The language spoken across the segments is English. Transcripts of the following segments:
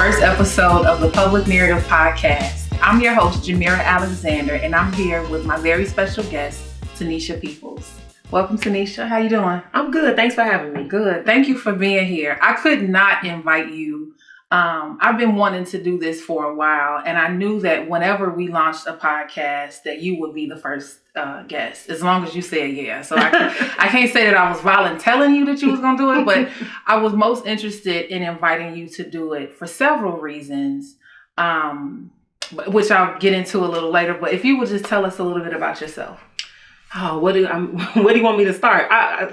first episode of the Public Narrative Podcast. I'm your host, Jhmira Alexander, and I'm here with my very special guest, Tanesha Peeples. Welcome, Tanesha. How you doing? I'm good. Thanks for having me. Good. Thank you for being here. I could not invite you. I've been wanting to do this for a while, and I knew that whenever we launched a podcast that you would be the first guest, as long as you said yeah. So I can't say that I was telling you that you was going to do it, but I was most interested in inviting you to do it for several reasons, which I'll get into a little later. But if you would just tell us a little bit about yourself. Oh, where do you want me to start?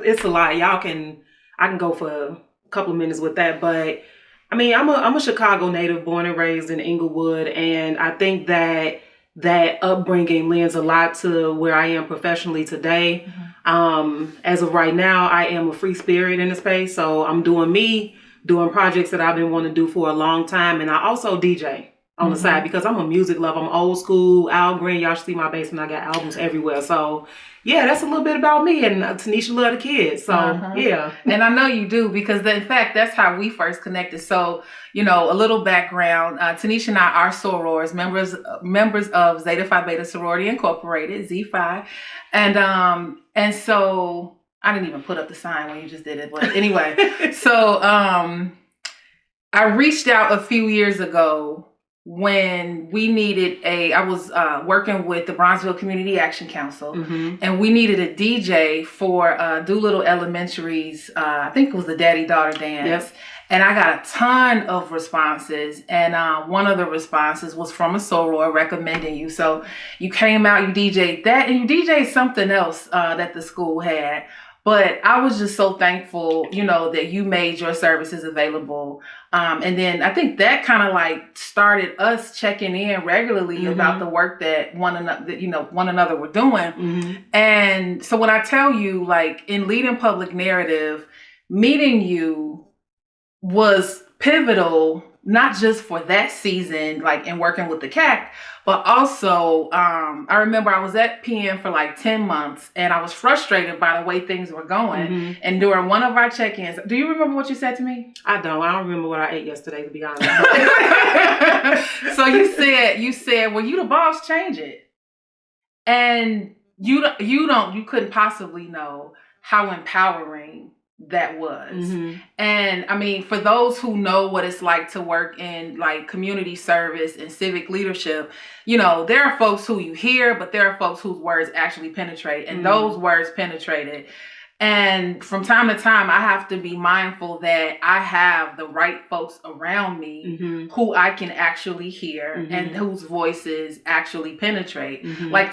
It's a lot. I can go for a couple of minutes with that, but I mean, I'm a Chicago native, born and raised in Inglewood, and I think that upbringing lends a lot to where I am professionally today. Mm-hmm. As of right now, I am a free spirit in the space, so I'm doing projects that I've been wanting to do for a long time, and I also DJ on the side because I'm a music lover. I'm old school, Al Green. Y'all should see my basement. I got albums everywhere. So yeah, that's a little bit about me. And Tanesha love the kids. So yeah. And I know you do because in fact, that's how we first connected. So, a little background. Tanesha and I are sorors, members of Zeta Phi Beta Sorority Incorporated, Z5. And so I didn't even put up the sign when you just did it. But anyway, so I reached out a few years ago when we needed I was working with the Bronzeville Community Action Council, and we needed a DJ for Doolittle Elementary's, I think it was the Daddy-Daughter Dance. Yep. And I got a ton of responses, and one of the responses was from a soror recommending you. So you came out, you DJ'd that, and you DJ'd something else that the school had. But I was just so thankful, that you made your services available. And then I think that kind of started us checking in regularly about the work that one another were doing. And so when I tell you, in leading public narrative, meeting you was pivotal, not just for that season, and working with the CAC, but also, I remember I was at PN for 10 months and I was frustrated by the way things were going. And during one of our check-ins, do you remember what you said to me? I don't remember what I ate yesterday, to be honest. So you said, well, you the boss, change it. And you couldn't possibly know how empowering that was. And I mean, for those who know what it's like to work in community service and civic leadership, there are folks who you hear, but there are folks whose words actually penetrate, and those words penetrated. And from time to time, I have to be mindful that I have the right folks around me who I can actually hear and whose voices actually penetrate.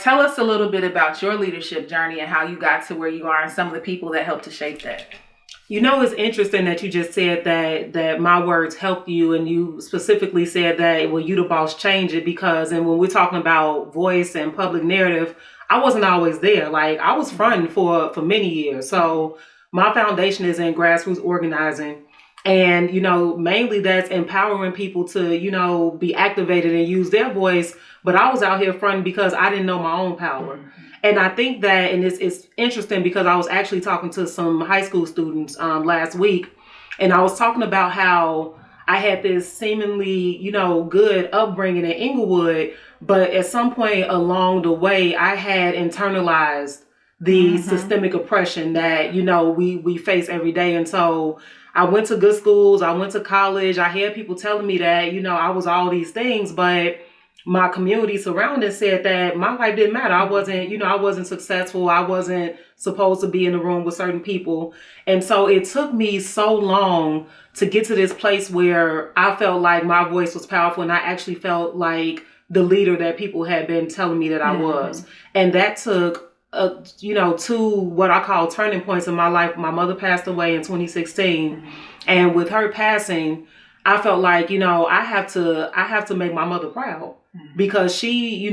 Tell us a little bit about your leadership journey and how you got to where you are and some of the people that helped to shape that. It's interesting that you just said that my words helped you, and you specifically said that, well, you the boss, change it, because, and when we're talking about voice and public narrative, I wasn't always there. I was fronting for many years. So my foundation is in grassroots organizing, and, mainly that's empowering people to, be activated and use their voice. But I was out here fronting because I didn't know my own power. And I think that, and it's interesting because I was actually talking to some high school students last week, and I was talking about how I had this seemingly, good upbringing in Inglewood, but at some point along the way, I had internalized the systemic oppression that, we face every day. And so I went to good schools, I went to college, I had people telling me that, I was all these things, but my community surrounding said that my life didn't matter. I wasn't successful. I wasn't supposed to be in the room with certain people. And so it took me so long to get to this place where I felt like my voice was powerful, and I actually felt like the leader that people had been telling me that I was. And that took, two what I call turning points in my life. My mother passed away in 2016. And with her passing, I felt like, I have to make my mother proud, because she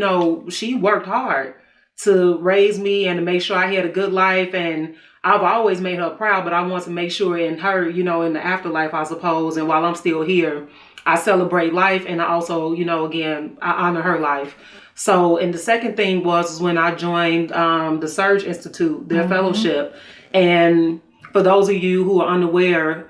worked hard to raise me and to make sure I had a good life. And I've always made her proud, but I want to make sure in her, in the afterlife, I suppose. And while I'm still here, I celebrate life. And I also, again, I honor her life. So, and the second thing was when I joined the Surge Institute, their fellowship. And for those of you who are unaware,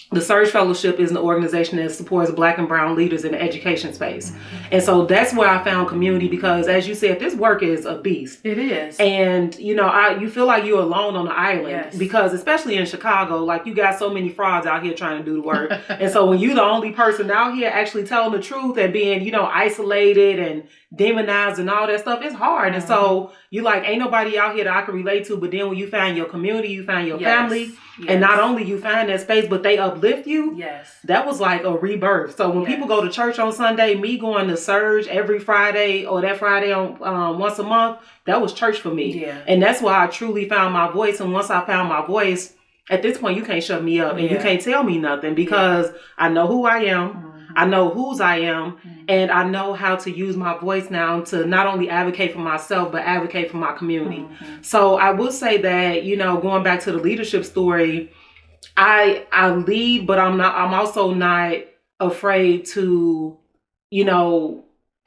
The Surge Fellowship is an organization that supports Black and brown leaders in the education space. And so that's where I found community, because as you said, this work is a beast. It is. And, you feel like you're alone on the island. Yes. Because especially in Chicago, like, you got so many frauds out here trying to do the work. And so when you're the only person out here actually telling the truth and being, isolated and demonized and all that stuff, it's hard. And so you like, ain't nobody out here that I can relate to. But then when you find your community, you find your family. Yes. And not only you find that space, but they uplift you. Yes. That was like a rebirth. So when people go to church on Sunday, me going to Surge every Friday or that Friday on once a month, that was church for me. Yeah. And that's why I truly found my voice. And once I found my voice, at this point, you can't shut me up and you can't tell me nothing, because I know who I am. Mm-hmm. I know whose I am. Mm-hmm. And I know how to use my voice now to not only advocate for myself, but advocate for my community. Mm-hmm. So I will say that, going back to the leadership story, I lead, but I'm also not afraid to,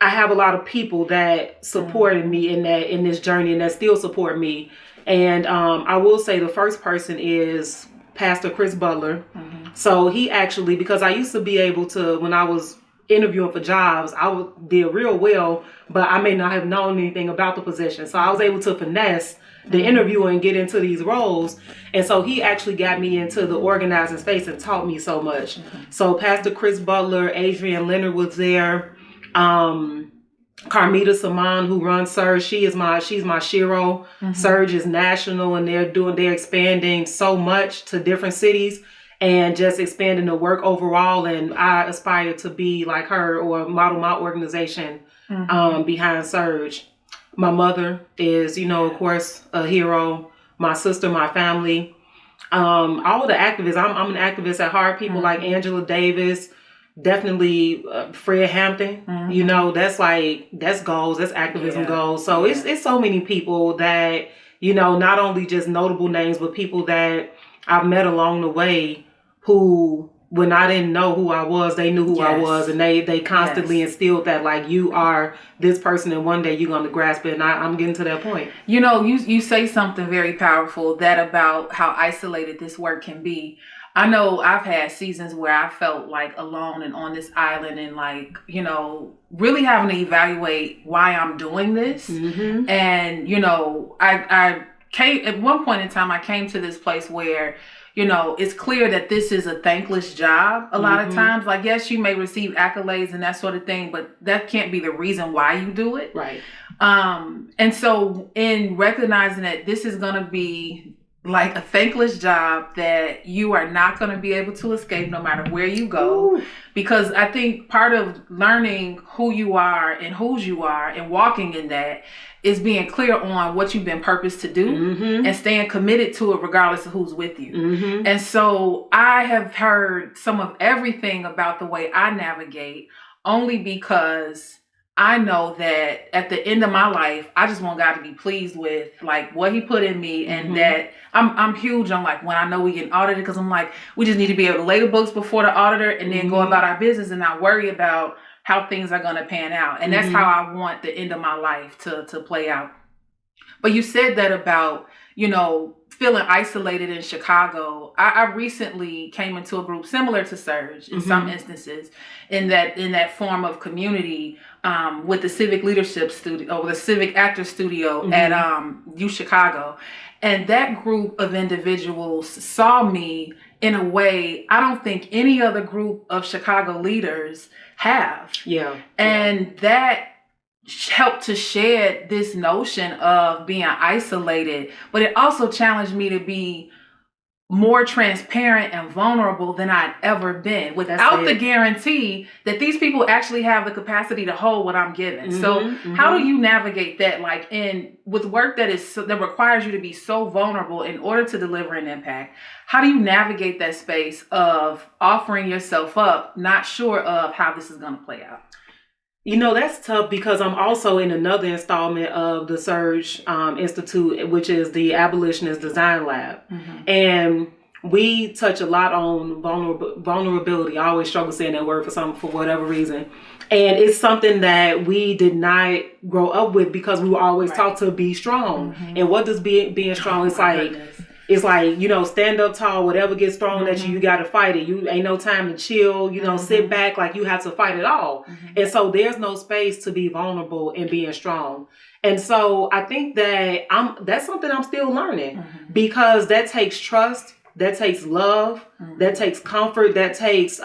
I have a lot of people that supported me in this journey and that still support me. And I will say the first person is Pastor Chris Butler. Mm-hmm. So he actually, because I used to be able to, when I was interviewing for jobs, I did real well, but I may not have known anything about the position. So I was able to finesse the interview and get into these roles. And so he actually got me into the organizing space and taught me so much. Mm-hmm. So Pastor Chris Butler, Adrienne Leonard was there. Carmita Saman, who runs Surge, she's my shiro. Mm-hmm. Surge is national, and they're expanding so much to different cities and just expanding the work overall. And I aspire to be like her or model my organization behind Surge. My mother is, of course, a hero. My sister, my family, all the activists. I'm an activist at heart. People like Angela Davis, definitely Fred Hampton. Mm-hmm. That's goals. That's activism goals. So it's so many people that, not only just notable names, but people that I've met along the way who, when I didn't know who I was, they knew who I was, and they constantly instilled that, like, you are this person and one day you're going to grasp it. And I'm getting to that point. You say something very powerful, that about how isolated this work can be. I know I've had seasons where I felt like alone and on this island and like, really having to evaluate why I'm doing this. Mm-hmm. And, I came at one point in time, I came to this place where, it's clear that this is a thankless job a lot of times. Like, yes, you may receive accolades and that sort of thing, but that can't be the reason why you do it. Right. And so in recognizing that this is going to be like a thankless job that you are not going to be able to escape no matter where you go. Ooh. Because I think part of learning who you are and whose you are and walking in that is being clear on what you've been purposed to do and staying committed to it regardless of who's with you. Mm-hmm. And so I have heard some of everything about the way I navigate only because I know that at the end of my life, I just want God to be pleased with like what he put in me, and that I'm huge on like when I know we get audited, because I'm like, we just need to be able to lay the books before the auditor and then go about our business and not worry about how things are going to pan out. And that's how I want the end of my life to play out. But you said that about, feeling isolated in Chicago. I recently came into a group similar to Surge in some instances, in that form of community with the Civic Leadership Studio, or the Civic Actor Studio at U Chicago. And that group of individuals saw me in a way I don't think any other group of Chicago leaders have. Yeah. And that helped to shed this notion of being isolated, but it also challenged me to be more transparent and vulnerable than I'd ever been, without the guarantee that these people actually have the capacity to hold what I'm giving. So how do you navigate that, like with work that requires you to be so vulnerable in order to deliver an impact? How do you navigate that space of offering yourself up, not sure of how this is going to play out? That's tough, because I'm also in another installment of the Surge Institute, which is the Abolitionist Design Lab. And we touch a lot on vulnerability. I always struggle saying that word for whatever reason. And it's something that we did not grow up with, because we were always taught to be strong. And what does being strong? It's like, it's like, stand up tall, whatever gets thrown at you, you got to fight it. You ain't no time to chill, sit back, like you have to fight it all. And so there's no space to be vulnerable and being strong. And so I think that that's something I'm still learning, because that takes trust, that takes love, that takes comfort, that takes,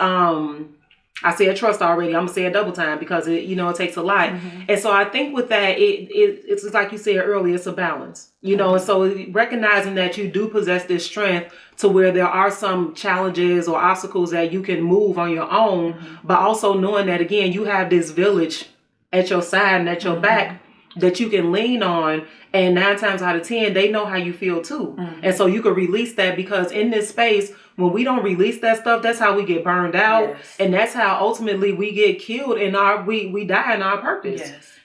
I said trust already. I'm gonna say it double time because it takes a lot. And so I think with that, it's like you said earlier, it's a balance, and so recognizing that you do possess this strength to where there are some challenges or obstacles that you can move on your own, but also knowing that, again, you have this village at your side and at your back that you can lean on, and 9 times out of 10, they know how you feel too. And so you can release that, because in this space, when we don't release that stuff, that's how we get burned out. Yes. And that's how ultimately we get killed in we die in our purpose.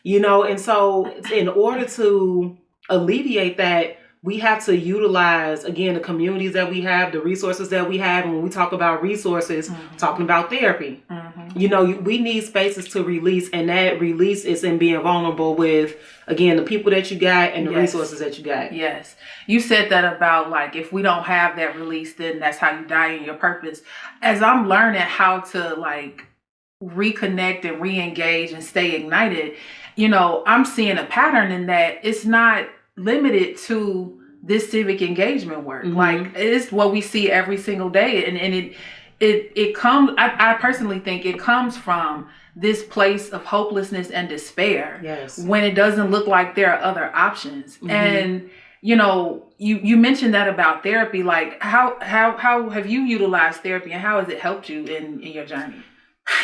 Yes. And so in order to alleviate that, we have to utilize, again, the communities that we have, the resources that we have. And when we talk about resources, talking about therapy, we need spaces to release. And that release is in being vulnerable with, again, the people that you got and the resources that you got. Yes. You said that about, like, if we don't have that release, then that's how you die in your purpose. As I'm learning how to, like, reconnect and re-engage and stay ignited, I'm seeing a pattern in that it's not limited to this civic engagement work. Like, it's what we see every single day. And it comes, I personally think it comes from this place of hopelessness and despair. Yes. When it doesn't look like there are other options. And, you mentioned that about therapy. Like, how have you utilized therapy, and how has it helped you in your journey?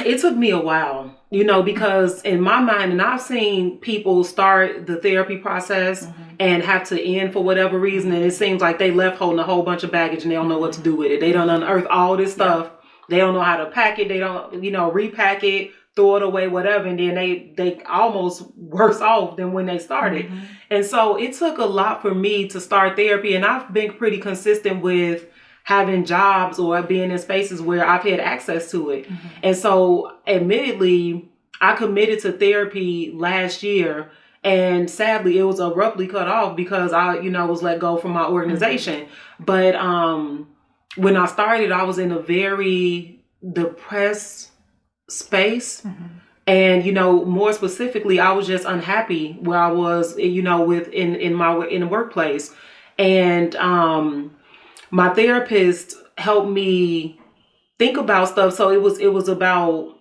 It took me a while, because in my mind, and I've seen people start the therapy process and have to end for whatever reason. And it seems like they left holding a whole bunch of baggage and they don't know what to do with it. They don't unearth all this stuff. They don't know how to pack it. They don't, repack it, throw it away, whatever. And then they almost worse off than when they started. And so it took a lot for me to start therapy. And I've been pretty consistent with having jobs or being in spaces where I've had access to it. And so admittedly, I committed to therapy last year, and sadly it was abruptly cut off because I, was let go from my organization. But when I started, I was in a very depressed space. And, more specifically, I was just unhappy where I was, with in the workplace. And my therapist helped me think about stuff. So it was about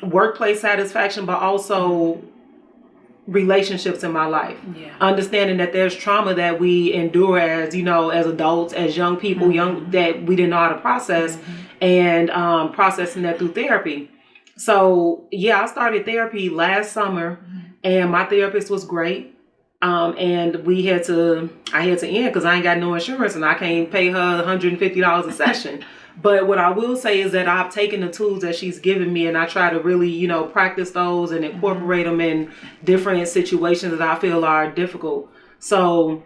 workplace satisfaction, but also relationships in my life. Understanding that there's trauma that we endure as, as adults, as young people, that we didn't know how to process, and processing that through therapy. So I started therapy last summer, and my therapist was great. And I had to end because I ain't got no insurance and I can't pay her $150 a session. But what I will say is that I've taken the tools that she's given me, and I try to really, practice those and incorporate them in different situations that I feel are difficult. So,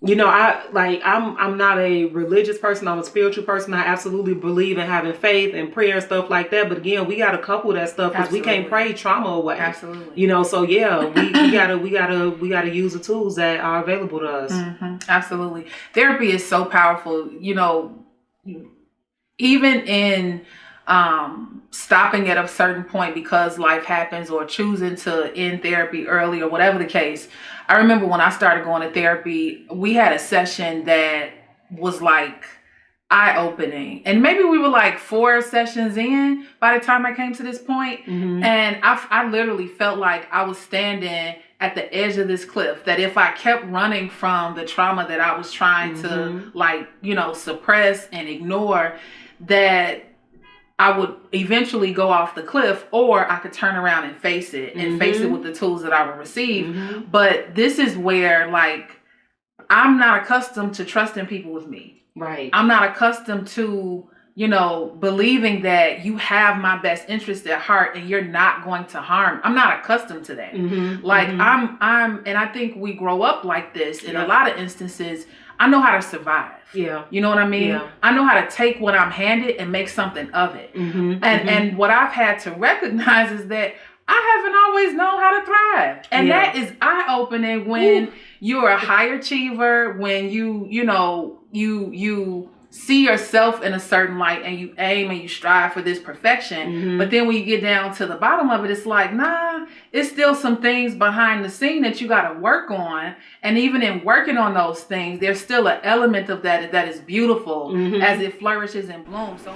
I'm not a religious person. I'm a spiritual person. I absolutely believe in having faith and prayer and stuff like that. But again, we got to couple that stuff because we can't pray trauma away. Absolutely. So we gotta use the tools that are available to us. Absolutely. Therapy is so powerful. Even in stopping at a certain point because life happens, or choosing to end therapy early, or whatever the case. I remember when I started going to therapy, we had a session that was like eye-opening. And maybe we were like 4 sessions in by the time I came to this point. And I literally felt like I was standing at the edge of this cliff, that if I kept running from the trauma that I was trying to suppress and ignore, that I would eventually go off the cliff, or I could turn around and face it, and face it with the tools that I would receive. But this is where, like, I'm not accustomed to trusting people with me. Right. I'm not accustomed to, believing that you have my best interest at heart and you're not going to harm. I'm not accustomed to that. I'm, and I think we grow up like this in a lot of instances. I know how to survive. Yeah. You know what I mean? Yeah. I know how to take what I'm handed and make something of it. And what I've had to recognize is that I haven't always known how to thrive. And that is eye-opening when you're a high achiever, when you see yourself in a certain light and you aim and you strive for this perfection. But then when you get down to the bottom of it, it's like, nah, it's still some things behind the scene that you got to work on. And even in working on those things, there's still an element of that is beautiful as it flourishes and blooms. So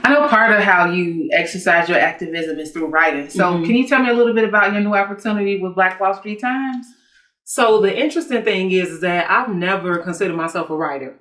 I know part of how you exercise your activism is through writing. So can you tell me a little bit about your new opportunity with Black Wall Street Times? So the interesting thing is that I've never considered myself a writer.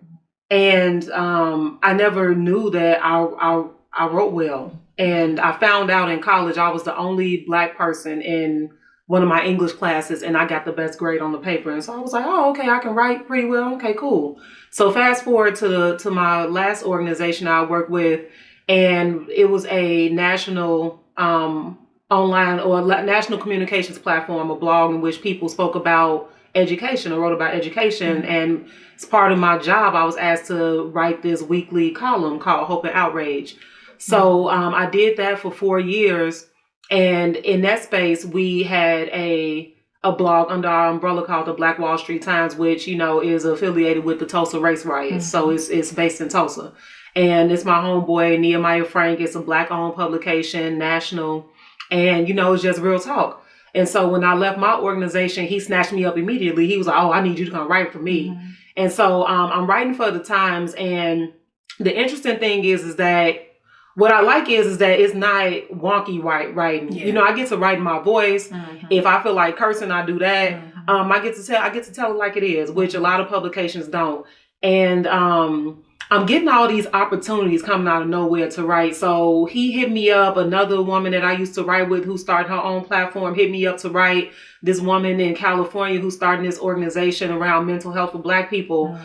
And I never knew that I wrote well. And I found out in college I was the only Black person in one of my English classes, and I got the best grade on the paper. And so I was like, oh, okay, I can write pretty well. Okay, cool. So fast forward to my last organization I worked with, and it was a national online or national communications platform, a blog in which people spoke about education or wrote about education. And as part of my job, I was asked to write this weekly column called Hope and Outrage. So I did that for 4 years. And in that space, we had a blog under our umbrella called the Black Wall Street Times, which, is affiliated with the Tulsa race riots. So it's based in Tulsa. And it's my homeboy, Nehemiah Frank. It's a Black-owned publication, national. And, it's just real talk. And so when I left my organization, he snatched me up immediately. He was like, oh, I need you to come write for me. And so I'm writing for the Times. And the interesting thing is that what I like is that it's not wonky writing. Yeah. I get to write in my voice. If I feel like cursing, I do that. I get to tell it like it is, which a lot of publications don't. And I'm getting all these opportunities coming out of nowhere to write. So he hit me up. Another woman that I used to write with who started her own platform hit me up to write. This woman in California who's starting this organization around mental health for Black people.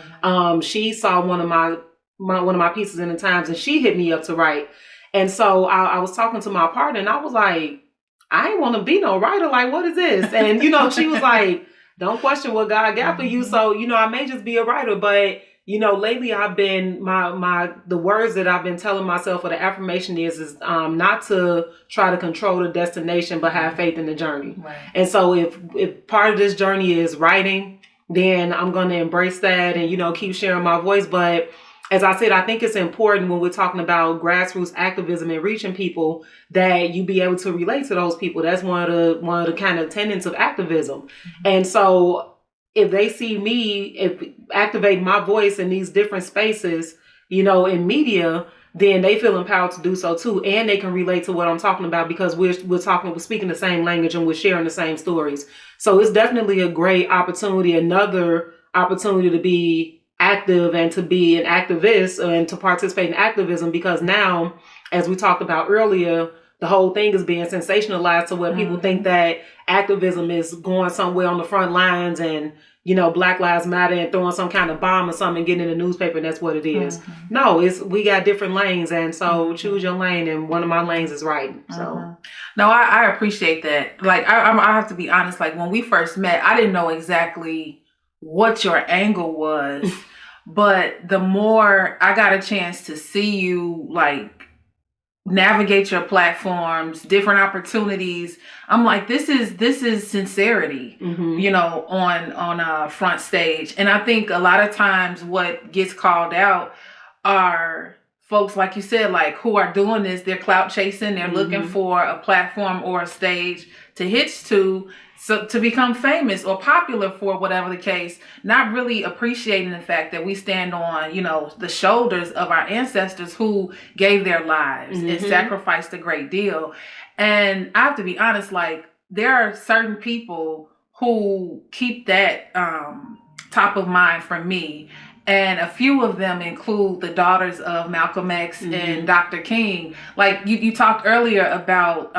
She saw one of my pieces in the Times, and she hit me up to write. And so I was talking to my partner, and I was like, I ain't want to be no writer. Like, what is this? And, she was like, don't question what God got for you. So, I may just be a writer, but lately I've been, the words that I've been telling myself, or the affirmation is not to try to control the destination, but have faith in the journey. Right. And so if part of this journey is writing, then I'm going to embrace that and, keep sharing my voice. But as I said, I think it's important when we're talking about grassroots activism and reaching people that you be able to relate to those people. That's one of the kind of tenets of activism. And so if they see me activate my voice in these different spaces, in media, then they feel empowered to do so too. And they can relate to what I'm talking about because we're speaking the same language and we're sharing the same stories. So it's definitely a great opportunity, another opportunity to be active and to be an activist and to participate in activism, because now, as we talked about earlier, the whole thing is being sensationalized to where people think that activism is going somewhere on the front lines and, Black Lives Matter and throwing some kind of bomb or something and getting in the newspaper, and that's what it is. No, we got different lanes, and so choose your lane, and one of my lanes is writing. So no, I appreciate that. Like I have to be honest, like when we first met, I didn't know exactly what your angle was, but the more I got a chance to see you like navigate your platforms, different opportunities, I'm like, this is sincerity, on a front stage. And I think a lot of times what gets called out are folks, like you said, like who are doing this, they're clout chasing, they're looking for a platform or a stage to hitch to, so to become famous or popular for whatever the case, not really appreciating the fact that we stand on, the shoulders of our ancestors who gave their lives and sacrificed a great deal. And I have to be honest, like there are certain people who keep that top of mind for me. And a few of them include the daughters of Malcolm X and Dr. King. Like you talked earlier about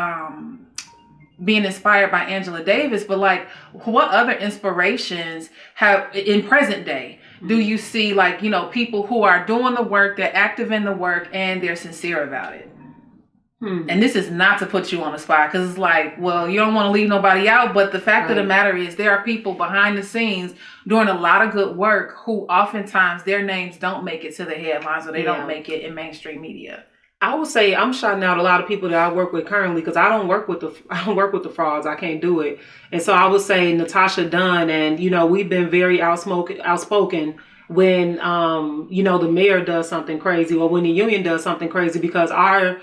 being inspired by Angela Davis, but like what other inspirations have in present day do you see, like, people who are doing the work, they're active in the work, and they're sincere about it? And this is not to put you on the spot, because it's like, well, you don't want to leave nobody out, but the fact of the matter is there are people behind the scenes doing a lot of good work who oftentimes their names don't make it to the headlines, or they don't make it in mainstream media. I would say I'm shouting out a lot of people that I work with currently because I don't work with the frauds. I can't do it. And so I would say Natasha Dunn, and we've been very outspoken when the mayor does something crazy or when the union does something crazy, because our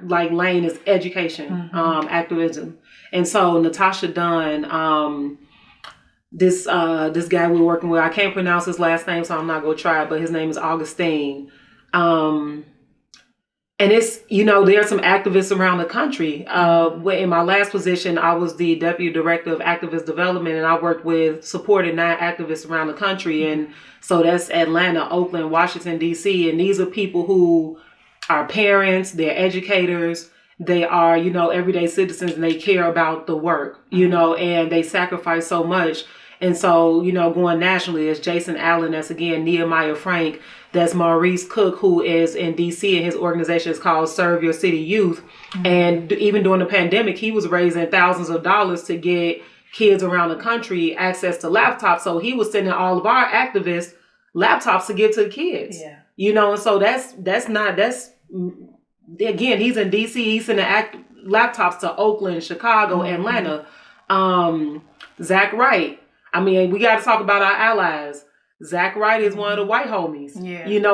like lane is education, activism. And so Natasha Dunn, this guy we're working with, I can't pronounce his last name, so I'm not gonna try it, but his name is Augustine. And it's, there are some activists around the country. In my last position, I was the deputy director of activist development, and I supported 9 activists around the country. And so that's Atlanta, Oakland, Washington, D.C. And these are people who are parents, they're educators, they are, everyday citizens, and they care about the work, and they sacrifice so much. And so, going nationally, it's Jason Allen, that's again Nehemiah Frank, that's Maurice Cook, who is in DC, and his organization is called Serve Your City Youth. And even during the pandemic, he was raising thousands of dollars to get kids around the country access to laptops. So he was sending all of our activists laptops to give to the kids. Yeah. And so that's again, he's in DC, he's sending laptops to Oakland, Chicago, Atlanta. Zach Wright. I mean, we got to talk about our allies. Zach Wright is one of the white homies,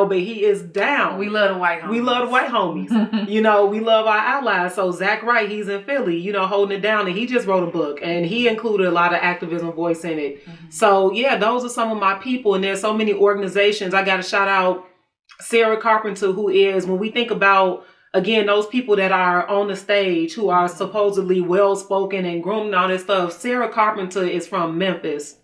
but he is down. We love the white homies. We love our allies. So Zach Wright, he's in Philly, holding it down. And he just wrote a book, and he included a lot of activism voice in it. So yeah, those are some of my people. And there's so many organizations. I got to shout out Sarah Carpenter, who is, when we think about, again, those people that are on the stage who are supposedly well-spoken and groomed and all this stuff. Sarah Carpenter is from Memphis.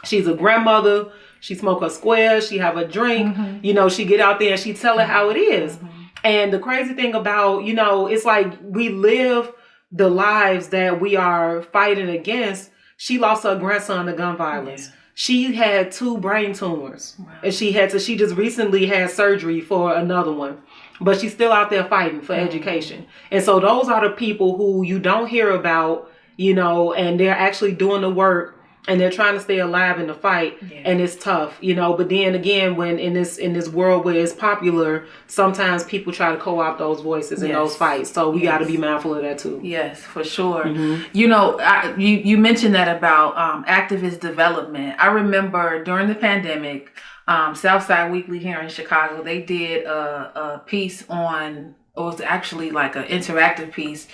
She's a grandmother. She smoke her squares. She have a drink. She get out there and she tell it how it is. And the crazy thing about, it's like we live the lives that we are fighting against. She lost her grandson to gun violence. Yeah. She had 2 brain tumors. Wow. And she just recently had surgery for another one. But she's still out there fighting for education. And so those are the people who you don't hear about, and they're actually doing the work, and they're trying to stay alive in the fight. Yeah. And it's tough, but then again, when in this world where it's popular, sometimes people try to co-opt those voices in those fights. So we got to be mindful of that too. Yes, for sure. You mentioned that about activist development. I remember during the pandemic, Southside Weekly here in Chicago, they did a piece on, or it was actually like an interactive piece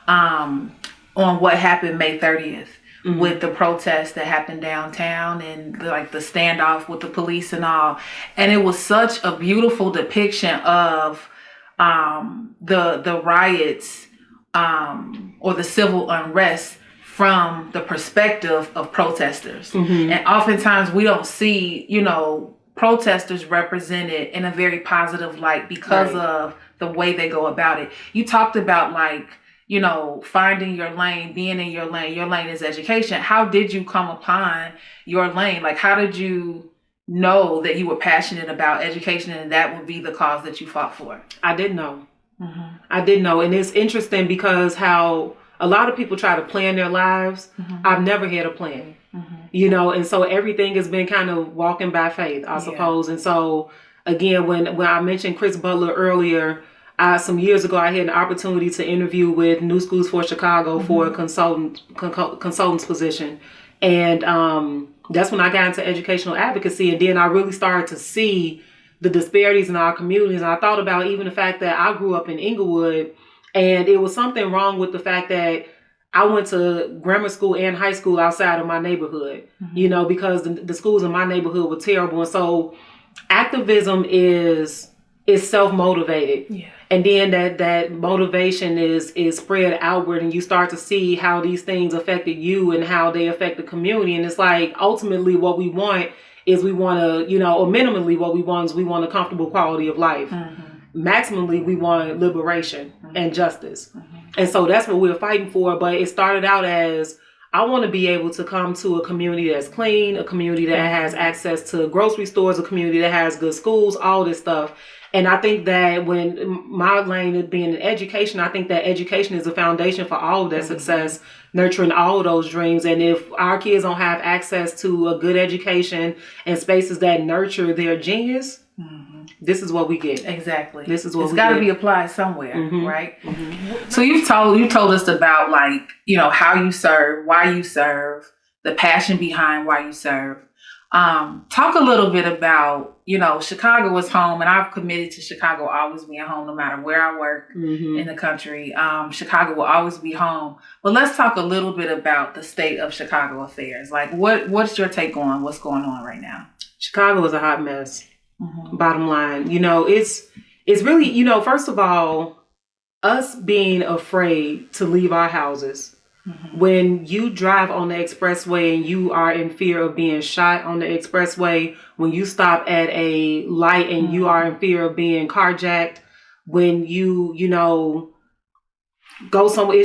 on what happened May 30th with the protests that happened downtown and like the standoff with the police and all. And it was such a beautiful depiction of the riots or the civil unrest from the perspective of protesters. And oftentimes we don't see, protesters represented in a very positive light because of the way they go about it. You talked about finding your lane, being in your lane. Your lane is education. How did you come upon your lane? Like, how did you know that you were passionate about education and that would be the cause that you fought for? I didn't know. I didn't know. And it's interesting because how a lot of people try to plan their lives. I've never had a plan. And so everything has been kind of walking by faith, I suppose. And so, again, when I mentioned Chris Butler earlier, some years ago, I had an opportunity to interview with New Schools for Chicago for a consultant's position. And that's when I got into educational advocacy. And then I really started to see the disparities in our communities. And I thought about even the fact that I grew up in Inglewood, and it was something wrong with the fact that I went to grammar school and high school outside of my neighborhood, because the schools in my neighborhood were terrible. And so activism is self-motivated. Yeah. And then that motivation is spread outward, and you start to see how these things affected you and how they affect the community. And it's like, ultimately what we want is we want to, or minimally what we want is we want a comfortable quality of life. Maximally, we want liberation and justice. And so that's what we're fighting for. But it started out as, I want to be able to come to a community that's clean, a community that has access to grocery stores, a community that has good schools, all this stuff. And I think that when my lane is being in education, I think that education is the foundation for all of that success, nurturing all of those dreams. And if our kids don't have access to a good education and spaces that nurture their genius, This is what we get. Exactly. This is what it's got to be applied somewhere, right? So you told us about, like, you know, how you serve, why you serve, the passion behind why you serve. Talk a little bit about, you know, Chicago is home, and I've committed to Chicago always being home no matter where I work in the country. Chicago will always be home. But let's talk a little bit about the state of Chicago affairs. Like, what's your take on what's going on right now? Chicago is a hot mess. Bottom line, you know, it's really, you know, first of all, us being afraid to leave our houses. When you drive on the expressway and you are in fear of being shot on the expressway, when you stop at a light and you are in fear of being carjacked, when you know, go somewhere,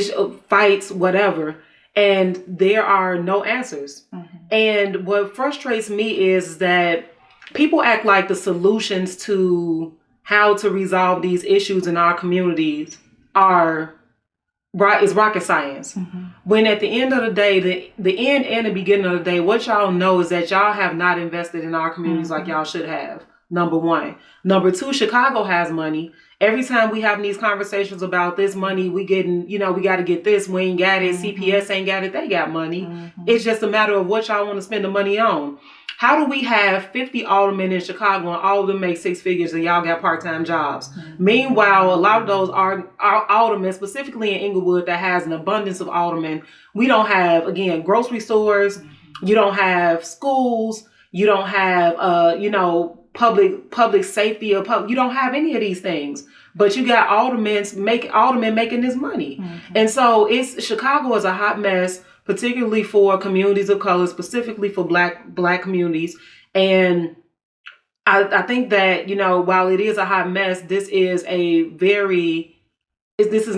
fights, whatever, and there are no answers. And what frustrates me is that people act like the solutions to how to resolve these issues in our communities is rocket science. When at the end of the day, the end and the beginning of the day, what y'all know is that y'all have not invested in our communities like y'all should have. Number one. Number two, Chicago has money. Every time we have these conversations about this money, we getting, you know, we got to get this, we ain't got it, CPS ain't got it, they got money. It's just a matter of what y'all want to spend the money on. How do we have 50 aldermen in Chicago and all of them make six figures and y'all got part-time jobs? Meanwhile, a lot of those are aldermen, specifically in Inglewood, that has an abundance of aldermen. We don't have, again, grocery stores. You don't have schools. You don't have, you know, public safety, you don't have any of these things, but you got aldermen making this money. And so Chicago is a hot mess, particularly for communities of color, specifically for black communities. And I think that, you know, while it is a hot mess, this is an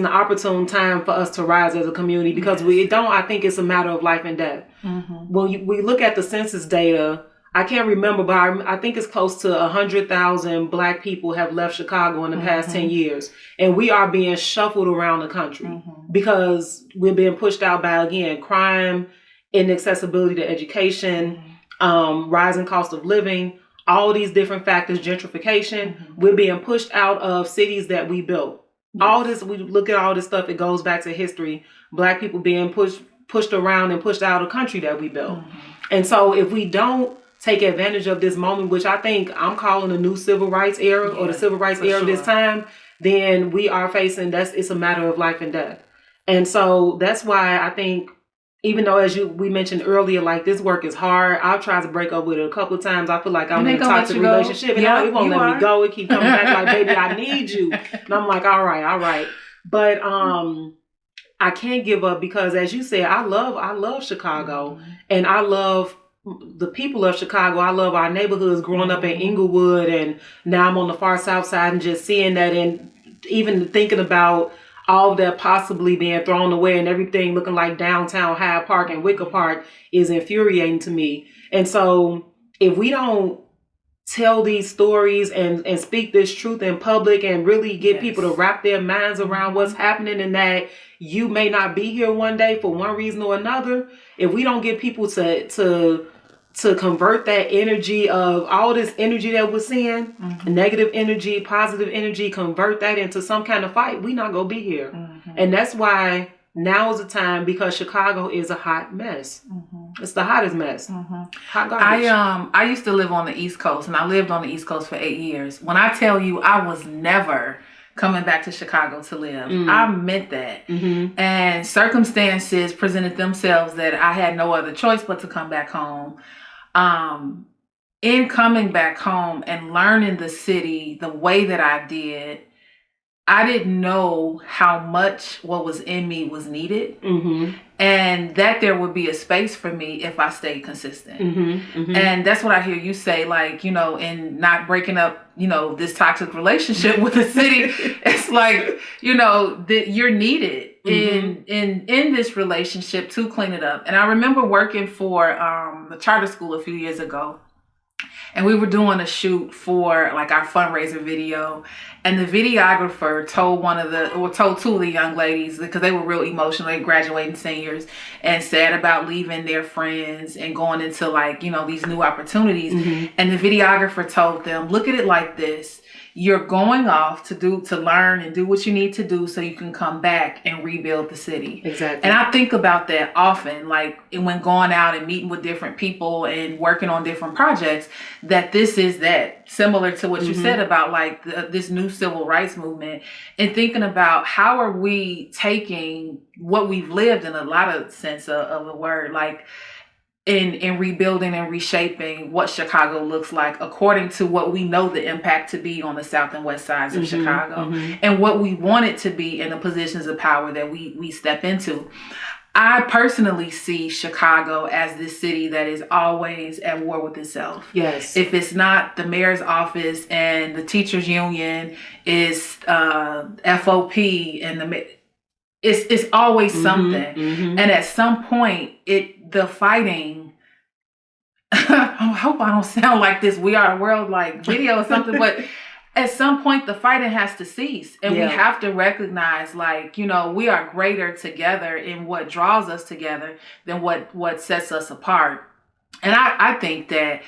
opportune time for us to rise as a community, because I think it's a matter of life and death. When we look at the census data, I can't remember, but I think it's close to 100,000 Black people have left Chicago in the past 10 years. And we are being shuffled around the country because we're being pushed out by, again, crime, inaccessibility to education, rising cost of living, all these different factors, gentrification. We're being pushed out of cities that we built. All this, we look at all this stuff, it goes back to history. Black people being pushed around and pushed out of the country that we built. And so if we don't take advantage of this moment, which I think I'm calling a new civil rights era, or the civil rights era this time, then we are facing, it's a matter of life and death. And so that's why I think, even though we mentioned earlier, like, this work is hard, I've tried to break up with it a couple of times. I feel like I'm in a toxic relationship, and it won't let me go. It keep coming back like, baby, I need you. And I'm like, all right. But I can't give up, because, as you said, I love Chicago, and I love the people of Chicago. I love our neighborhoods. Growing up in Inglewood, and now I'm on the far south side, and just seeing that, and even thinking about all that possibly being thrown away and everything looking like downtown Hyde Park and Wicker Park is infuriating to me. And so if we don't tell these stories and speak this truth in public and really get people to wrap their minds around what's happening, and that you may not be here one day for one reason or another, if we don't get people to convert that energy of all this energy that we're seeing, negative energy, positive energy, convert that into some kind of fight, we not gonna be here. And that's why now is the time, because Chicago is a hot mess. It's the hottest mess. Hot garbage. I used to live on the East Coast, and I lived on the East Coast for 8 years. When I tell you, I was never coming back to Chicago to live. I meant that. And circumstances presented themselves that I had no other choice but to come back home. In coming back home and learning the city the way that I did, I didn't know how much what was in me was needed, and that there would be a space for me if I stayed consistent. And that's what I hear you say, like, you know, in not breaking up, you know, this toxic relationship with the city. It's like, you know, that you're needed in this relationship to clean it up. And I remember working for the charter school a few years ago. and we were doing a shoot for like our fundraiser video, and the videographer told two of the young ladies, because they were real emotional, they graduating seniors and sad about leaving their friends and going into like, these new opportunities. And the videographer told them, look at it like this: you're going off to learn and do what you need to do so you can come back and rebuild the city. Exactly. And I think about that often, like when going out and meeting with different people and working on different projects, that this is that, similar to what you said about like this new civil rights movement, and thinking about how are we taking what we've lived in a lot of sense of the word, like in rebuilding and reshaping what Chicago looks like according to what we know the impact to be on the south and west sides of Chicago, and what we want it to be in the positions of power that we step into. I personally see Chicago as this city that is always at war with itself. Yes. If it's not the mayor's office and the teachers union, is FOP and it's always something. And at some point the fighting, I hope I don't sound like this We Are a World like video or something, but at some point the fighting has to cease, and we have to recognize, like, we are greater together in what draws us together than what sets us apart. And I think that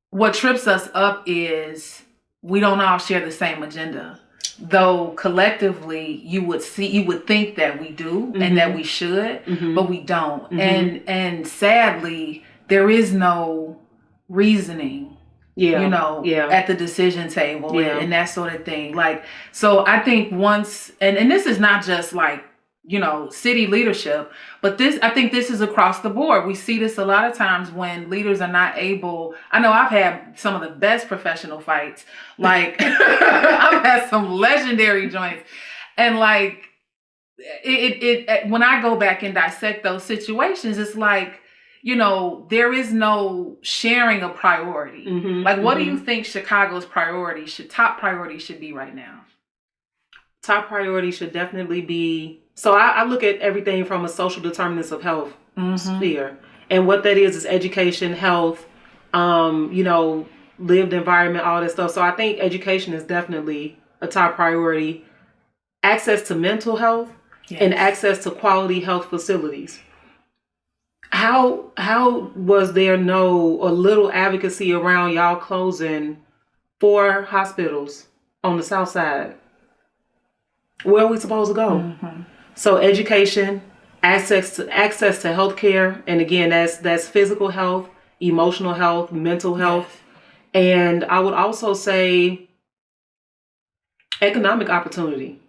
what trips us up is we don't all share the same agenda, though collectively you would think that we do and that we should, but we don't. And sadly, there is no reasoning at the decision table and that sort of thing. Like, so I think once, and this is not just like, city leadership, but I think this is across the board. We see this a lot of times when leaders are not able. I know I've had some of the best professional fights. Like I've had some legendary joints, and like it when I go back and dissect those situations, it's like, there is no sharing a priority. Like, what do you think Chicago's top priority should be right now? Top priority should definitely be, so I look at everything from a social determinants of health sphere. And what that is education, health, lived environment, all that stuff. So I think education is definitely a top priority. Access to mental health and access to quality health facilities. How was there no or little advocacy around y'all closing 4 hospitals on the south side? Where are we supposed to go? So education, access to healthcare, and again, that's physical health, emotional health, mental health, and I would also say economic opportunity,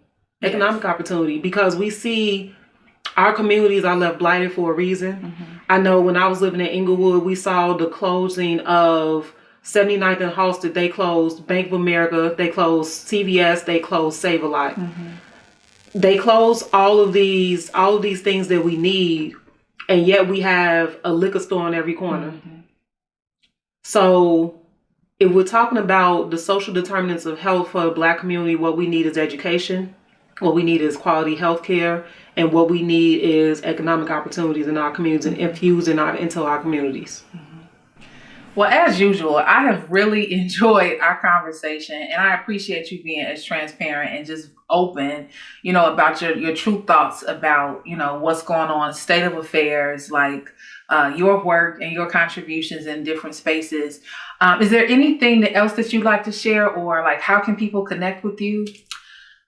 because we see our communities are left blighted for a reason. I know when I was living in Inglewood, we saw the closing of 79th and Halsted. They closed Bank of America. They closed CVS. They closed Save a Lot. They closed all of these things that we need, and yet we have a liquor store on every corner. So if we're talking about the social determinants of health for the Black community, what we need is education. What we need is quality health care, and what we need is economic opportunities in our communities and infused into our communities. Well, as usual, I have really enjoyed our conversation, and I appreciate you being as transparent and just open, about your true thoughts about, what's going on, state of affairs, like your work and your contributions in different spaces. Is there anything else that you'd like to share, or like how can people connect with you?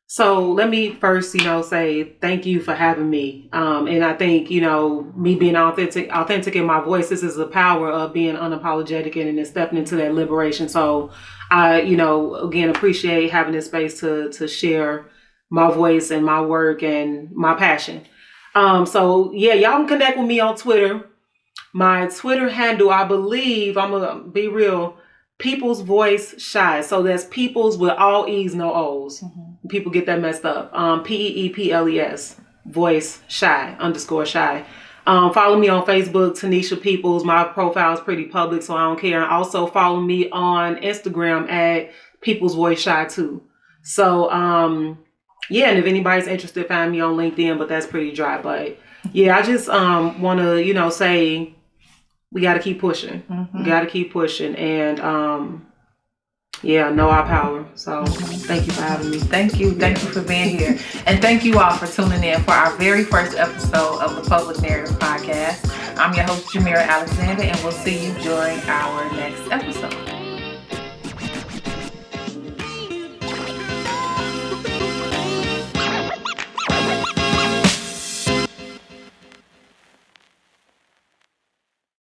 So let me first, say thank you for having me. And I think, me being authentic in my voice, this is the power of being unapologetic and then stepping into that liberation. So I, again, appreciate having this space to share my voice and my work and my passion. So yeah, y'all can connect with me on Twitter. My Twitter handle, I believe, I'm going to be real, People's Voice Shy. So that's People's with all E's, no O's. People get that messed up. Peeples, Voice Shy, _Shy. Follow me on Facebook, Tanesha Peeples. My profile is pretty public, so I don't care. And also follow me on Instagram at People's Voice Shy too. So, yeah, and if anybody's interested, find me on LinkedIn, but that's pretty dry. But yeah, I just want to, say we got to keep pushing. Mm-hmm. We got to keep pushing, and know our power. So thank you for having me. Thank you for being here, and thank you all for tuning in for our very first episode of the Public Narrative Podcast. I'm your host, Jhmira Alexander, and we'll see you during our next episode.